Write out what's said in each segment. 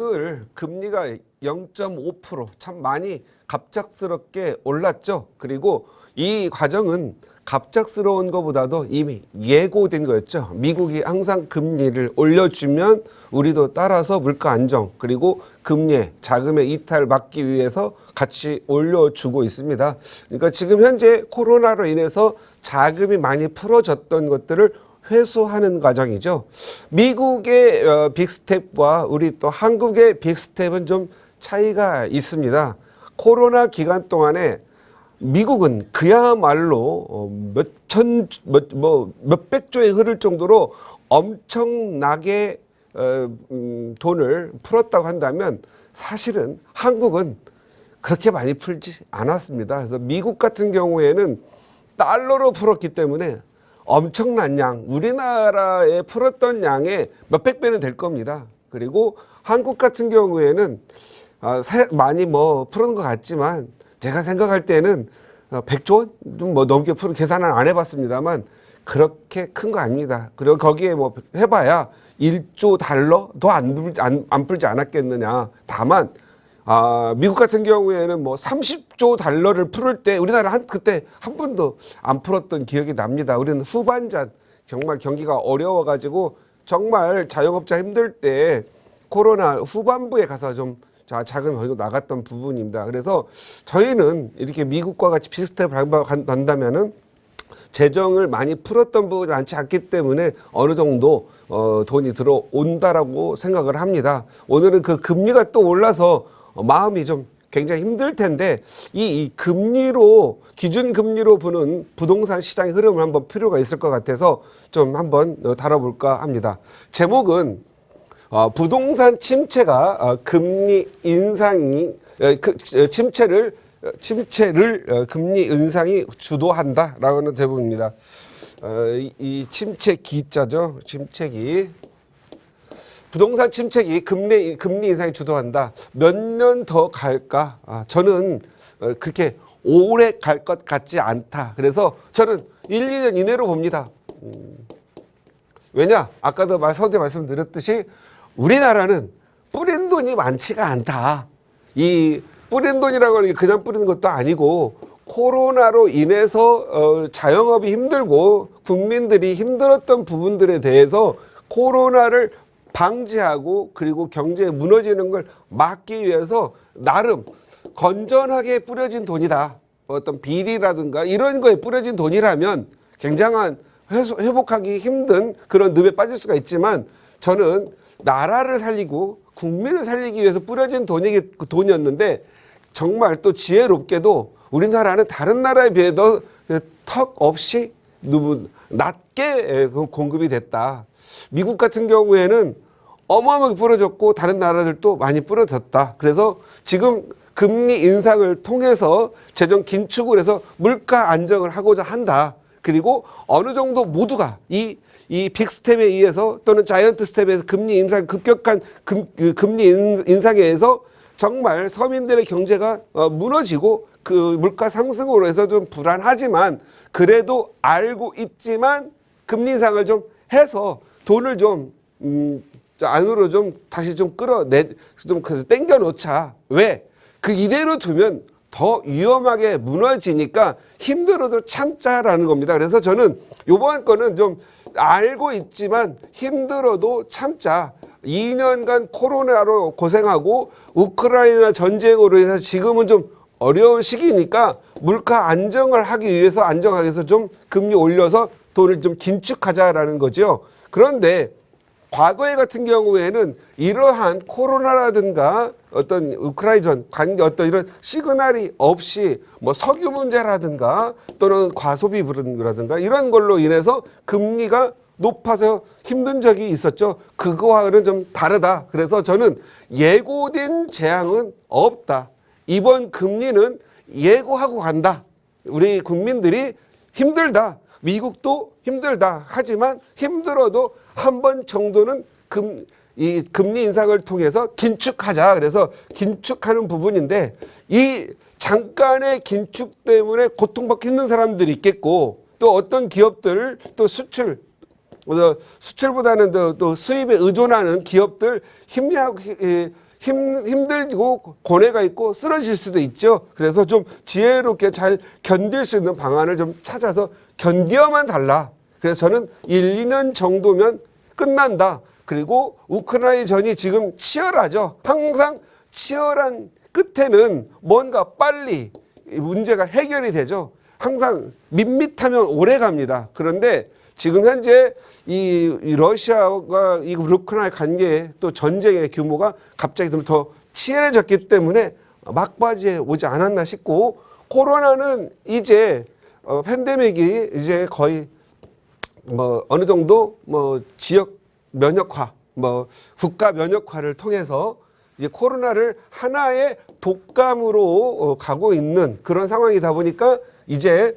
오늘 금리가 0.5% 많이 갑작스럽게 올랐죠. 그리고 이 과정은 갑작스러운 것보다도 이미 예고된 거였죠. 미국이 항상 금리를 올려주면 우리도 따라서 물가 안정 그리고 금리의 자금의 이탈 막기 위해서 같이 올려주고 있습니다. 그러니까 지금 현재 코로나로 인해서 자금이 많이 풀어졌던 것들을 회수하는 과정이죠. 미국의 빅스텝과 우리 또 한국의 빅스텝은 좀 차이가 있습니다. 코로나 기간 동안에 미국은 그야말로 몇백 조에 흐를 정도로 엄청나게 돈을 풀었다고 한다면 사실은 한국은 그렇게 많이 풀지 않았습니다. 그래서 미국 같은 경우에는 달러로 풀었기 때문에 엄청난 양, 우리나라에 풀었던 양의 몇백 배는 될 겁니다. 그리고 한국 같은 경우에는 많이 풀은 것 같지만 제가 생각할 때는 100조 원? 좀 넘게 풀은 계산은 안 해봤습니다만 그렇게 큰 거 아닙니다. 그리고 거기에 해봐야 1조 달러도 안 풀지 않았겠느냐. 다만 미국 같은 경우에는 30조 달러를 풀을 때 우리나라 그때 한 번도 안 풀었던 기억이 납니다. 우리는 후반전 정말 경기가 어려워가지고 정말 자영업자 힘들 때 코로나 후반부에 가서 좀 자금이 어느 정도 나갔던 부분입니다. 그래서 저희는 이렇게 미국과 같이 비슷하게 간다면은 재정을 많이 풀었던 부분이 많지 않기 때문에 어느 정도 돈이 들어온다라고 생각을 합니다. 오늘은 그 금리가 또 올라서 마음이 좀 굉장히 힘들 텐데 이 금리로 기준 금리로 보는 부동산 시장의 흐름을 한번 필요가 있을 것 같아서 좀 한번 다뤄볼까 합니다. 제목은 부동산 침체가 금리 인상이 침체를 금리 인상이 주도한다라는 제목입니다. 이 침체 기자죠. 침체기. 부동산 침체기 금리 인상이 주도한다. 몇 년 더 갈까? 저는 그렇게 오래 갈 것 같지 않다. 그래서 저는 1, 2년 이내로 봅니다. 왜냐? 아까도 서두에 말씀드렸듯이 우리나라는 뿌린 돈이 많지가 않다. 이 뿌린 돈이라고 하는 게 그냥 뿌리는 것도 아니고 코로나로 인해서 자영업이 힘들고 국민들이 힘들었던 부분들에 대해서 코로나를 방지하고 그리고 경제에 무너지는 걸 막기 위해서 나름 건전하게 뿌려진 돈이다. 어떤 비리라든가 이런 거에 뿌려진 돈이라면 굉장한 회복하기 힘든 그런 늪에 빠질 수가 있지만 저는 나라를 살리고 국민을 살리기 위해서 뿌려진 돈이었는데 정말 또 지혜롭게도 우리나라는 다른 나라에 비해서 턱 없이 낮게 공급이 됐다. 미국 같은 경우에는 어마어마하게 뿌려졌고 다른 나라들도 많이 뿌려졌다. 그래서 지금 금리 인상을 통해서 재정 긴축을 해서 물가 안정을 하고자 한다. 그리고 어느 정도 모두가 이 빅스텝에 의해서 또는 자이언트 스텝에서 금리 인상 급격한 금리 인상에 의해서 정말 서민들의 경제가 무너지고 그 물가 상승으로 해서 좀 불안하지만 그래도 알고 있지만 금리 인상을 좀 해서 돈을 좀 안으로 좀 다시 좀 땡겨 놓자. 왜? 그 이대로 두면 더 위험하게 무너지니까 힘들어도 참자라는 겁니다. 그래서 저는 이번 거는 좀 알고 있지만 힘들어도 참자. 2년간 코로나로 고생하고 우크라이나 전쟁으로 인해서 지금은 좀 어려운 시기니까 물가 안정을 하기 위해서 안정하기 위해서 좀 금리 올려서 돈을 좀 긴축하자라는 거죠. 그런데 과거에 같은 경우에는 이러한 코로나라든가 어떤 우크라이나 관계 어떤 이런 시그널이 없이 석유 문제라든가 또는 과소비 불안이라든가 이런 걸로 인해서 금리가 높아서 힘든 적이 있었죠. 그거와는 좀 다르다. 그래서 저는 예고된 재앙은 없다. 이번 금리는 예고하고 간다. 우리 국민들이 힘들다. 미국도 힘들다. 하지만 힘들어도 한 번 정도는 이 금리 인상을 통해서 긴축하자. 그래서 긴축하는 부분인데 이 잠깐의 긴축 때문에 고통받기 힘든 사람들이 있겠고 또 어떤 기업들 또 수출보다는 또 수입에 의존하는 기업들 힘들고 고뇌가 있고 쓰러질 수도 있죠. 그래서 좀 지혜롭게 잘 견딜 수 있는 방안을 좀 찾아서 견디어만 달라. 그래서 저는 1, 2년 정도면 끝난다. 그리고 우크라이나 전이 지금 치열하죠. 항상 치열한 끝에는 뭔가 빨리 문제가 해결이 되죠. 항상 밋밋하면 오래 갑니다. 그런데 지금 현재 이 러시아와 이 우크라이나 관계의 또 전쟁의 규모가 갑자기 좀 더 치열해졌기 때문에 막바지에 오지 않았나 싶고, 코로나는 이제 팬데믹이 이제 거의 뭐 어느 정도 뭐 지역 면역화, 뭐 국가 면역화를 통해서 이제 코로나를 하나의 독감으로 가고 있는 그런 상황이다 보니까 이제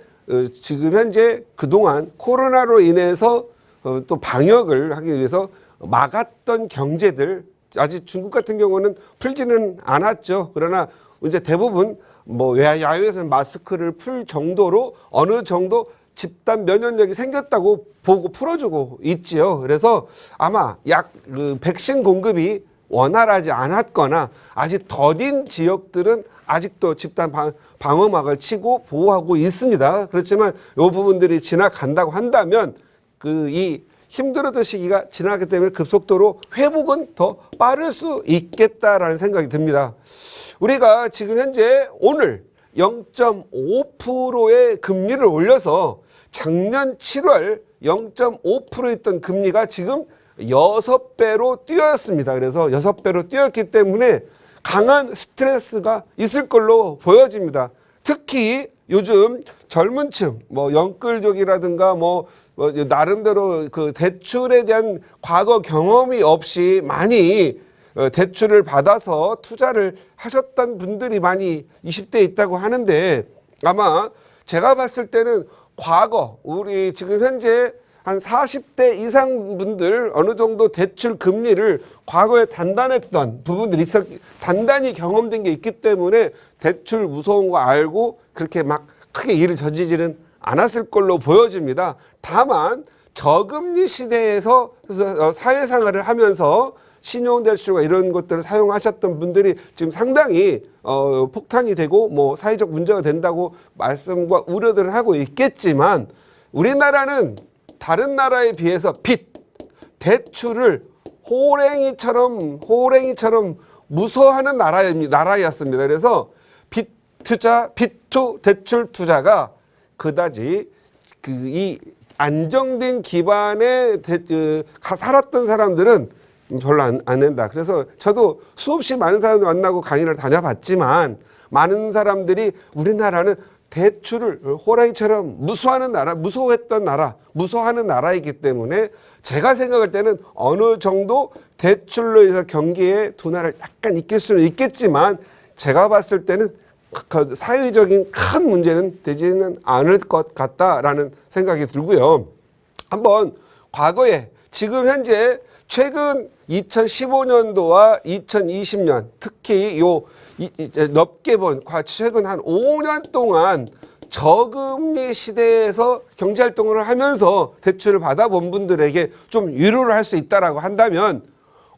지금 현재 그동안 코로나로 인해서 또 방역을 하기 위해서 막았던 경제들, 아직 중국 같은 경우는 풀지는 않았죠. 그러나 이제 대부분 뭐 야외에서 마스크를 풀 정도로 어느 정도 집단 면역력이 생겼다고 보고 풀어주고 있지요. 그래서 아마 백신 공급이 원활하지 않았거나 아직 더딘 지역들은 아직도 집단 방어막을 치고 보호하고 있습니다. 그렇지만 이 부분들이 지나간다고 한다면 이 힘들었던 시기가 지나기 때문에 급속도로 회복은 더 빠를 수 있겠다라는 생각이 듭니다. 우리가 지금 현재 오늘 0.5%의 금리를 올려서 작년 7월 0.5%였던 금리가 지금 6배로 뛰었습니다. 그래서 6배로 뛰었기 때문에 강한 스트레스가 있을 걸로 보여집니다. 특히 요즘 젊은 층, 뭐 영끌족이라든가 뭐 나름대로 그 대출에 대한 과거 경험이 없이 많이 대출을 받아서 투자를 하셨던 분들이 많이 20대에 있다고 하는데, 아마 제가 봤을 때는 과거 우리 지금 현재 한 40대 이상 분들 어느 정도 대출 금리를 과거에 단단했던 부분들이 단단히 경험된 게 있기 때문에 대출 무서운 거 알고 그렇게 막 크게 일을 저지지는 않았을 걸로 보여집니다. 다만 저금리 시대에서 사회생활을 하면서 신용대출과 이런 것들을 사용하셨던 분들이 지금 상당히 폭탄이 되고 뭐 사회적 문제가 된다고 말씀과 우려들을 하고 있겠지만, 우리나라는 다른 나라에 비해서 대출을 호랭이처럼 무서워하는 나라였습니다. 그래서 대출 투자가 그다지 이 안정된 기반에 살았던 사람들은 별로 안 된다. 그래서 저도 수없이 많은 사람들 만나고 강의를 다녀봤지만, 많은 사람들이 우리나라는 대출을 호랑이처럼 무서워하는 나라이기 때문에 제가 생각할 때는 어느 정도 대출로 인해서 경기에 둔화를 약간 일으킬 수는 있겠지만, 제가 봤을 때는 사회적인 큰 문제는 되지는 않을 것 같다라는 생각이 들고요. 한번 과거에 지금 현재 최근 2015년도와 2020년 특히 넓게 본 최근 한 5년 동안 저금리 시대에서 경제활동을 하면서 대출을 받아본 분들에게 좀 위로를 할 수 있다라고 한다면,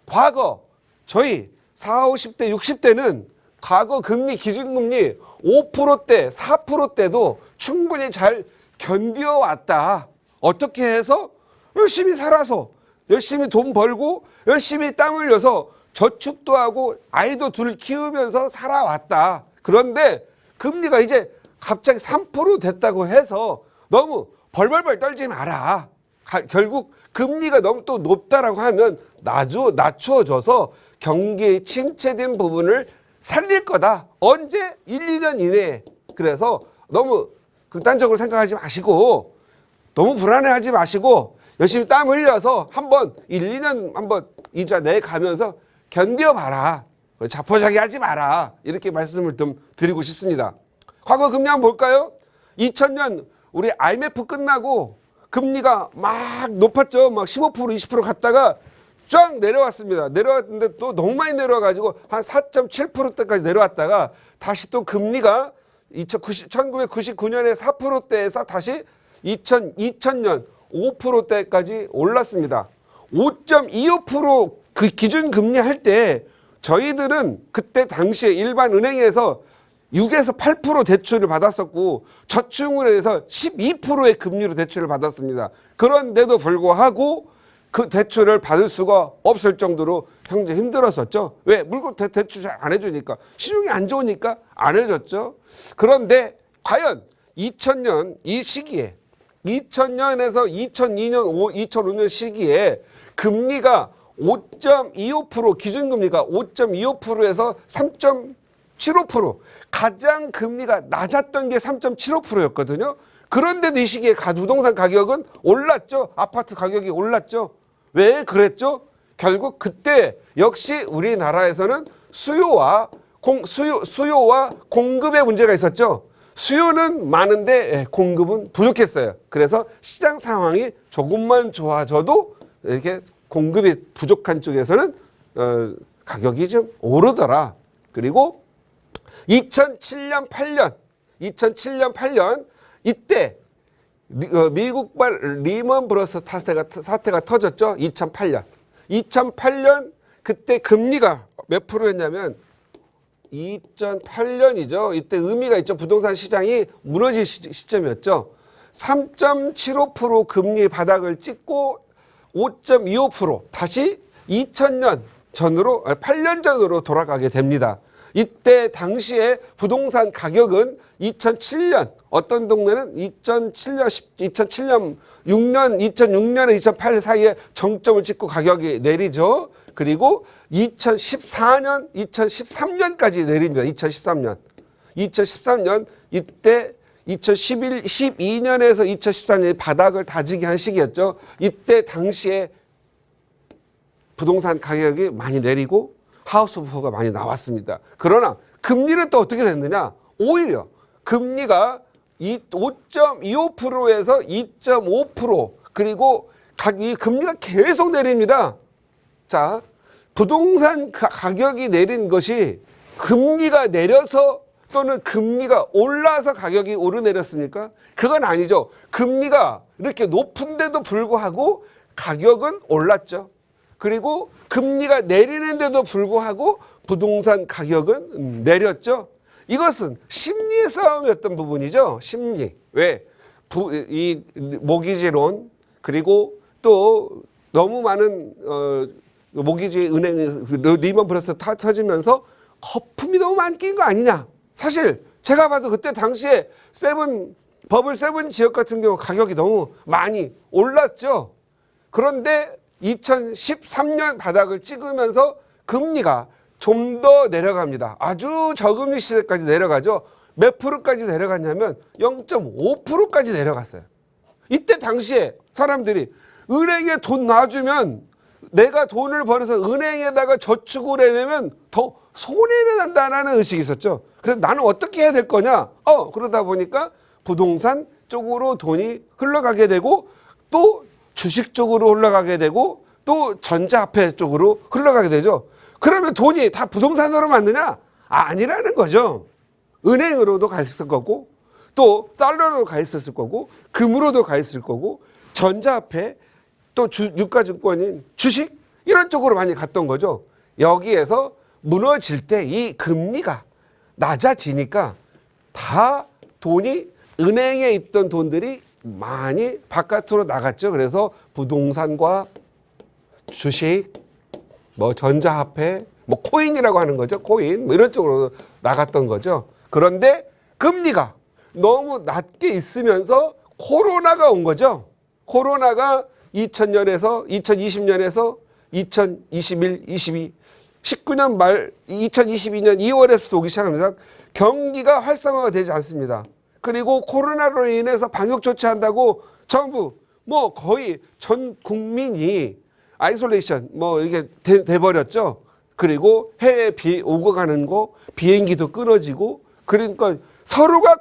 과거 저희 40, 50대, 60대는 과거 금리 기준금리 5%대, 4%대도 충분히 잘 견뎌왔다. 어떻게 해서? 열심히 살아서, 열심히 돈 벌고 열심히 땀 흘려서 저축도 하고 아이도 둘 키우면서 살아왔다. 그런데 금리가 이제 갑자기 3% 됐다고 해서 너무 벌벌벌 떨지 마라. 결국 금리가 너무 또 높다라고 하면 낮춰져서 경기에 침체된 부분을 살릴 거다. 언제? 1, 2년 이내에. 그래서 너무 극단적으로 생각하지 마시고, 너무 불안해하지 마시고, 열심히 땀 흘려서 한번 1, 2년 한번 이자 내가면서 견뎌봐라. 자포자기 하지 마라. 이렇게 말씀을 좀 드리고 싶습니다. 과거 금리 한번 볼까요? 2000년 우리 IMF 끝나고 금리가 막 높았죠. 막 15%, 20% 갔다가 쫙 내려왔습니다. 내려왔는데 또 너무 많이 내려와가지고 한 4.7%대까지 내려왔다가 다시 또 금리가 1999년에 4%대에서 다시 2000년 5%대까지 올랐습니다. 5.25% 그 기준 금리 할 때 저희들은 그때 당시에 일반 은행에서 6에서 8% 대출을 받았었고 저축은행에서 12%의 금리로 대출을 받았습니다. 그런데도 불구하고 그 대출을 받을 수가 없을 정도로 굉장히 힘들었었죠. 왜? 물건 대출 잘 안 해주니까. 신용이 안 좋으니까 안 해줬죠. 그런데 과연 2000년 이 시기에 2000년에서 2002년, 2005년 시기에 금리가 5.25% 기준금리가 5.25%에서 3.75% 가장 금리가 낮았던 게 3.75%였거든요. 그런데도 이 시기에 부동산 가격은 올랐죠. 아파트 가격이 올랐죠. 왜 그랬죠? 결국 그때 역시 우리나라에서는 수요와 공급의 문제가 있었죠. 수요는 많은데 공급은 부족했어요. 그래서 시장 상황이 조금만 좋아져도 이렇게 공급이 부족한 쪽에서는 가격이 좀 오르더라. 그리고 2007년 8년 이때 미국발 리먼 브러스 사태가 터졌죠. 2008년 그때 금리가 몇 프로였냐면 2008년이죠. 이때 의미가 있죠. 부동산 시장이 무너질 시점이었죠. 3.75% 금리 바닥을 찍고 5.25% 다시 2000년 전으로 8년 전으로 돌아가게 됩니다. 이때 당시에 부동산 가격은 2007년 어떤 동네는 2006년 2008년 사이에 정점을 찍고 가격이 내리죠. 그리고 2013년까지 내립니다. 2013년 이때 12년에서 2014년에 바닥을 다지게 한 시기였죠. 이때 당시에 부동산 가격이 많이 내리고 하우스 오브가 많이 나왔습니다. 그러나 금리는 또 어떻게 됐느냐? 오히려 금리가 5.25%에서 2.5% 그리고 이 금리가 계속 내립니다. 자, 부동산 가격이 내린 것이 금리가 내려서 또는 금리가 올라서 가격이 오르내렸습니까? 그건 아니죠. 금리가 이렇게 높은데도 불구하고 가격은 올랐죠. 그리고 금리가 내리는데도 불구하고 부동산 가격은 내렸죠. 이것은 심리 싸움이었던 부분이죠. 심리. 왜? 이 모기지론 그리고 또 너무 많은 모기지 은행 리먼 브러스 터지면서 거품이 너무 많이 낀 거 아니냐. 사실 제가 봐도 그때 당시에 버블 세븐 지역 같은 경우 가격이 너무 많이 올랐죠. 그런데 2013년 바닥을 찍으면서 금리가 좀 더 내려갑니다. 아주 저금리 시대까지 내려가죠. 몇 프로까지 내려갔냐면 0.5%까지 내려갔어요. 이때 당시에 사람들이 은행에 돈 놔주면 내가 돈을 벌어서 은행에다가 저축을 해내면 더 손해를 난다는 의식이 있었죠. 그래서 나는 어떻게 해야 될 거냐? 그러다 보니까 부동산 쪽으로 돈이 흘러가게 되고 또 주식 쪽으로 흘러가게 되고 또 전자화폐 쪽으로 흘러가게 되죠. 그러면 돈이 다 부동산으로 맞느냐? 아니라는 거죠. 은행으로도 가 있을 거고 또 달러로 가 있었을 거고 금으로도 가 있을 거고 전자화폐 또 유가증권인 주식 이런 쪽으로 많이 갔던 거죠. 여기에서 무너질 때 이 금리가 낮아지니까 다 돈이 은행에 있던 돈들이 많이 바깥으로 나갔죠. 그래서 부동산과 주식, 전자화폐, 코인이라고 하는 거죠. 코인, 이런 쪽으로 나갔던 거죠. 그런데 금리가 너무 낮게 있으면서 코로나가 온 거죠. 코로나가 2020년에서 2021, 22, 19년 말 2022년 2월에서부터 오기 시작합니다. 경기가 활성화가 되지 않습니다. 그리고 코로나로 인해서 방역 조치한다고 전부 거의 전 국민이 아이솔레이션 이게 돼버렸죠. 그리고 해외 오고 가는 거 비행기도 끊어지고 그러니까 서로가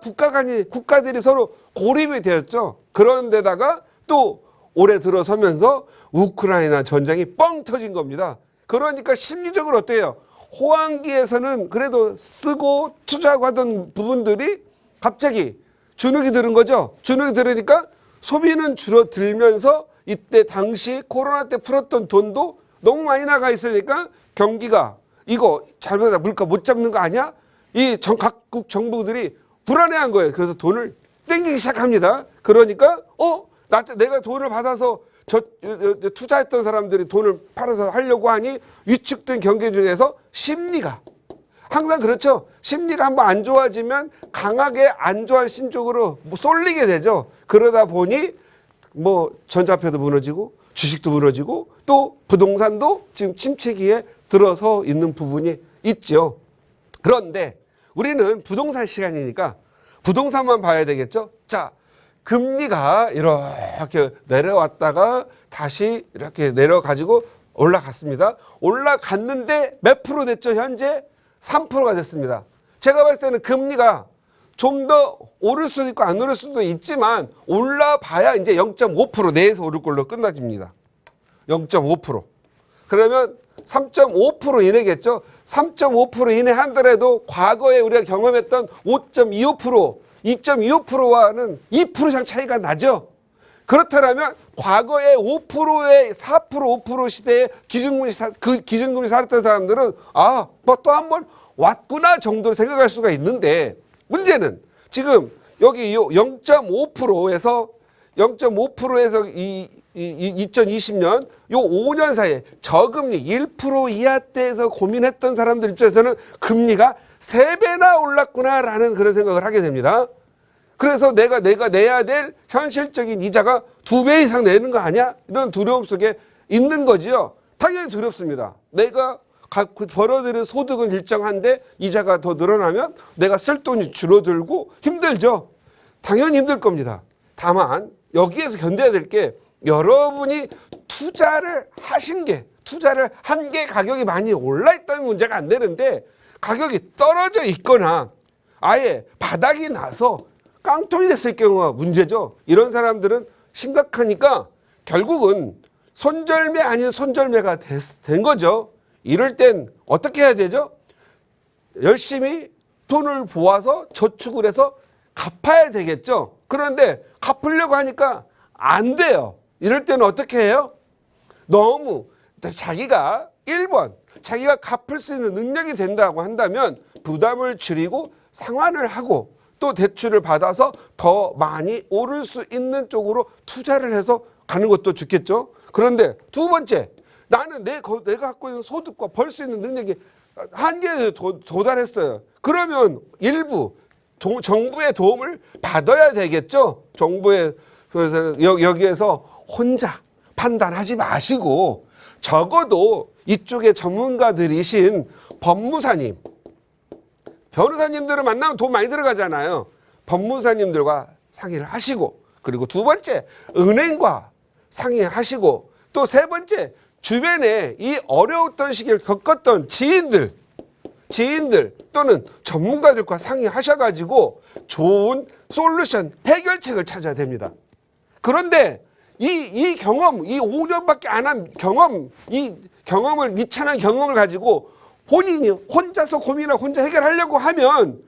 국가들이 서로 고립이 되었죠. 그런데다가 또 올해 들어서면서 우크라이나 전쟁이 뻥 터진 겁니다. 그러니까 심리적으로 어때요? 호황기에서는 그래도 쓰고 투자하고 하던 부분들이 갑자기 주눅이 들은 거죠. 주눅이 들으니까 소비는 줄어들면서 이때 당시 코로나 때 풀었던 돈도 너무 많이 나가 있으니까 경기가 이거 잘못하다 물가 못 잡는 거 아니야? 각국 정부들이 불안해한 거예요. 그래서 돈을 땡기기 시작합니다. 그러니까 내가 돈을 받아서 투자했던 사람들이 돈을 팔아서 하려고 하니 위축된 경계 중에서 심리가 항상 그렇죠. 심리가 한번 안 좋아지면 강하게 안 좋아하는 신쪽으로 쏠리게 되죠. 그러다 보니 전자표도 무너지고 주식도 무너지고 또 부동산도 지금 침체기에 들어서 있는 부분이 있죠. 그런데 우리는 부동산 시간이니까 부동산만 봐야 되겠죠. 자, 금리가 이렇게 내려왔다가 다시 이렇게 내려가지고 올라갔습니다. 올라갔는데 몇 프로 됐죠? 현재 3%가 됐습니다. 제가 봤을 때는 금리가 좀 더 오를 수도 있고 안 오를 수도 있지만 올라봐야 이제 0.5% 내에서 오를 걸로 끝나집니다. 0.5%. 그러면 3.5% 이내겠죠. 3.5% 이내 하더라도 과거에 우리가 경험했던 5.25%, 2.25%와는 2% 이상 차이가 나죠. 그렇다면 과거에 5%의 4%, 5% 시대에 기준금리 살았던 사람들은 또 한 번 왔구나 정도로 생각할 수가 있는데 문제는 지금 여기 0.5%에서 2020년 요 5년 사이에 저금리 1% 이하대에서 고민했던 사람들 입장에서는 금리가 3배나 올랐구나라는 그런 생각을 하게 됩니다. 그래서 내가 내야 될 현실적인 이자가 2배 이상 내는 거 아니야? 이런 두려움 속에 있는 거지요. 당연히 두렵습니다. 내가 벌어들인 소득은 일정한데 이자가 더 늘어나면 내가 쓸 돈이 줄어들고 힘들죠. 당연히 힘들 겁니다. 다만 여기에서 견뎌야 될 게 여러분이 투자를 한 게 가격이 많이 올라있다면 문제가 안 되는데 가격이 떨어져 있거나 아예 바닥이 나서 깡통이 됐을 경우가 문제죠. 이런 사람들은 심각하니까 결국은 손절매 아닌 손절매가 된 거죠. 이럴 땐 어떻게 해야 되죠? 열심히 돈을 모아서 저축을 해서 갚아야 되겠죠. 그런데 갚으려고 하니까 안 돼요. 이럴 때는 어떻게 해요? 너무 자기가 1번 자기가 갚을 수 있는 능력이 된다고 한다면 부담을 줄이고 상환을 하고 또 대출을 받아서 더 많이 오를 수 있는 쪽으로 투자를 해서 가는 것도 좋겠죠. 그런데 두 번째, 나는 내가 갖고 있는 소득과 벌 수 있는 능력이 한계에 도달했어요. 그러면 일부 정부의 도움을 받아야 되겠죠. 정부의 여기에서 혼자 판단하지 마시고 적어도 이쪽에 전문가들이신 법무사님, 변호사님들을 만나면 돈 많이 들어가잖아요. 법무사님들과 상의를 하시고 그리고 두 번째 은행과 상의하시고 또 세 번째 주변에 이 어려웠던 시기를 겪었던 지인들 또는 전문가들과 상의하셔가지고 좋은 솔루션, 해결책을 찾아야 됩니다. 그런데 이 경험, 이 5년밖에 안 한 경험, 이 경험을, 미천한 경험을 가지고 본인이 혼자서 고민을 혼자 해결하려고 하면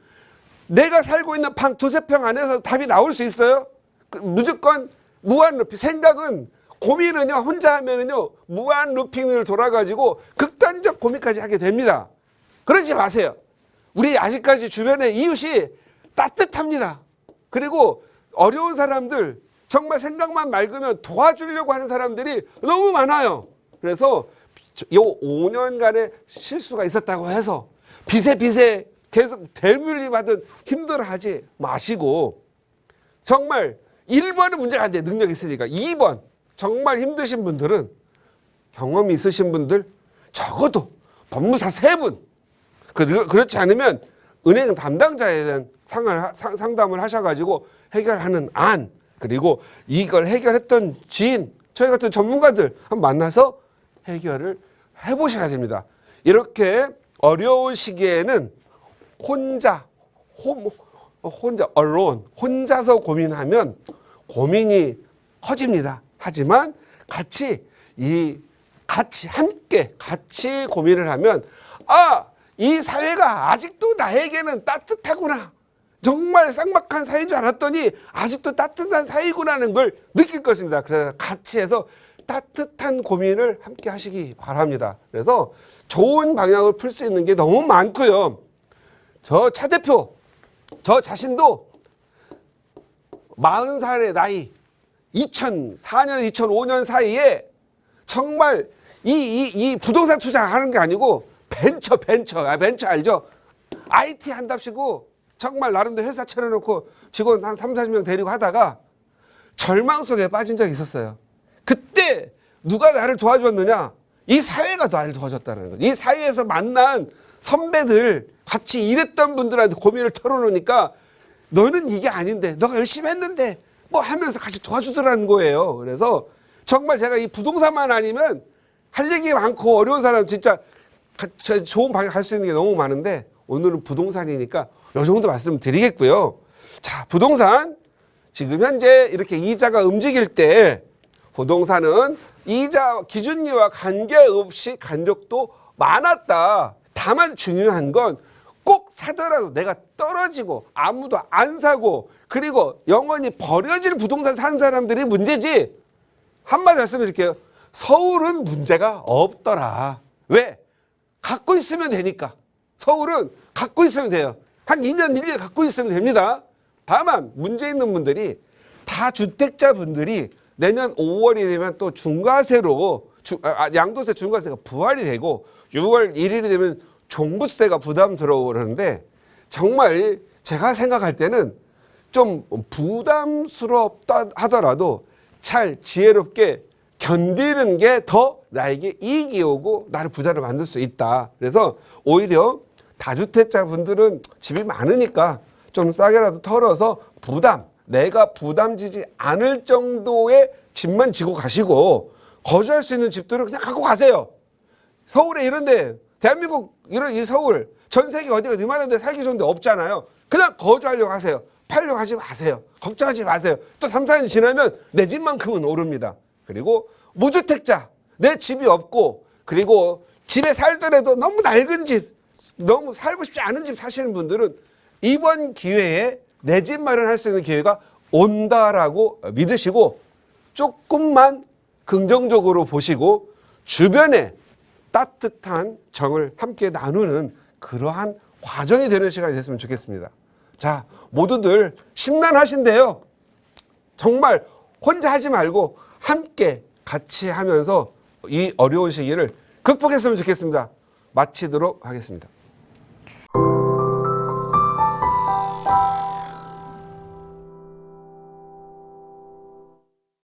내가 살고 있는 방 두세 평 안에서 답이 나올 수 있어요? 무조건 무한 루피. 생각은 고민은요, 혼자 하면은요, 무한 루핑을 돌아가지고 극단적 고민까지 하게 됩니다. 그러지 마세요. 우리 아직까지 주변에 이웃이 따뜻합니다. 그리고 어려운 사람들, 정말 생각만 맑으면 도와주려고 하는 사람들이 너무 많아요. 그래서 요 5년간의 실수가 있었다고 해서 빚에 계속 대물림 하든 힘들어하지 마시고 정말 1번은 문제가 안 돼. 능력이 있으니까. 2번 정말 힘드신 분들은 경험이 있으신 분들 적어도 법무사 3분 그렇지 않으면 은행 담당자에 대한 상담을 하셔가지고 해결하는 안 그리고 이걸 해결했던 지인 저희 같은 전문가들 한번 만나서 해결을 해보셔야 됩니다. 이렇게 어려운 시기에는 alone, 혼자서 고민하면 고민이 커집니다. 하지만 함께 고민을 하면 이 사회가 아직도 나에게는 따뜻하구나. 정말 쌍막한 사회인 줄 알았더니 아직도 따뜻한 사회구나는 걸 느낄 것입니다. 그래서 같이 해서 따뜻한 고민을 함께 하시기 바랍니다. 그래서 좋은 방향을 풀 수 있는 게 너무 많고요. 저 차 대표, 저 자신도 40살의 나이, 2004년, 2005년 사이에 정말 이 부동산 투자하는 게 아니고 벤처 알죠? IT 한답시고 정말 나름대로 회사 차려놓고 직원 한 3, 40명 데리고 하다가 절망 속에 빠진 적이 있었어요. 그때 누가 나를 도와줬느냐? 이 사회가 나를 도와줬다는 거죠. 이 사회에서 만난 선배들, 같이 일했던 분들한테 고민을 털어놓으니까 너는 이게 아닌데, 너가 열심히 했는데 뭐 하면서 같이 도와주더라는 거예요. 그래서 정말 제가 이 부동산만 아니면 할 얘기 많고 어려운 사람 진짜 좋은 방향 갈 수 있는 게 너무 많은데 오늘은 부동산이니까 이 정도 말씀드리겠고요. 자, 부동산 지금 현재 이렇게 이자가 움직일 때 부동산은 이자 기준리와 관계없이 간 적도 많았다. 다만 중요한 건 꼭 사더라도 내가 떨어지고 아무도 안 사고 그리고 영원히 버려질 부동산 산 사람들이 문제지. 한마디 말씀드릴게요. 서울은 문제가 없더라. 왜? 갖고 있으면 되니까. 서울은 갖고 있으면 돼요. 한 2년, 1년 갖고 있으면 됩니다. 다만 문제 있는 분들이 다주택자 분들이 내년 5월이 되면 또 중과세로 양도세 중과세가 부활이 되고 6월 1일이 되면 종부세가 부담스러워 그러는데 정말 제가 생각할 때는 좀 부담스럽다 하더라도 잘 지혜롭게 견디는 게 더 나에게 이익이 오고 나를 부자를 만들 수 있다. 그래서 오히려 다주택자 분들은 집이 많으니까 좀 싸게라도 털어서 내가 부담지지 않을 정도의 집만 지고 가시고 거주할 수 있는 집들을 그냥 갖고 가세요. 서울에 이런데 대한민국 이런 이 서울 전 세계 어디가 이만한 데 살기 좋은 데 없잖아요. 그냥 거주하려고 하세요. 팔려고 하지 마세요. 걱정하지 마세요. 또 3, 4년 지나면 내 집만큼은 오릅니다. 그리고 무주택자, 내 집이 없고 그리고 집에 살더라도 너무 낡은 집, 너무 살고 싶지 않은 집 사시는 분들은 이번 기회에 내 집 마련할 수 있는 기회가 온다라고 믿으시고 조금만 긍정적으로 보시고 주변에 따뜻한 정을 함께 나누는 그러한 과정이 되는 시간이 됐으면 좋겠습니다. 자, 모두들 심란하신데요. 정말 혼자 하지 말고 함께 같이 하면서 이 어려운 시기를 극복했으면 좋겠습니다. 마치도록 하겠습니다.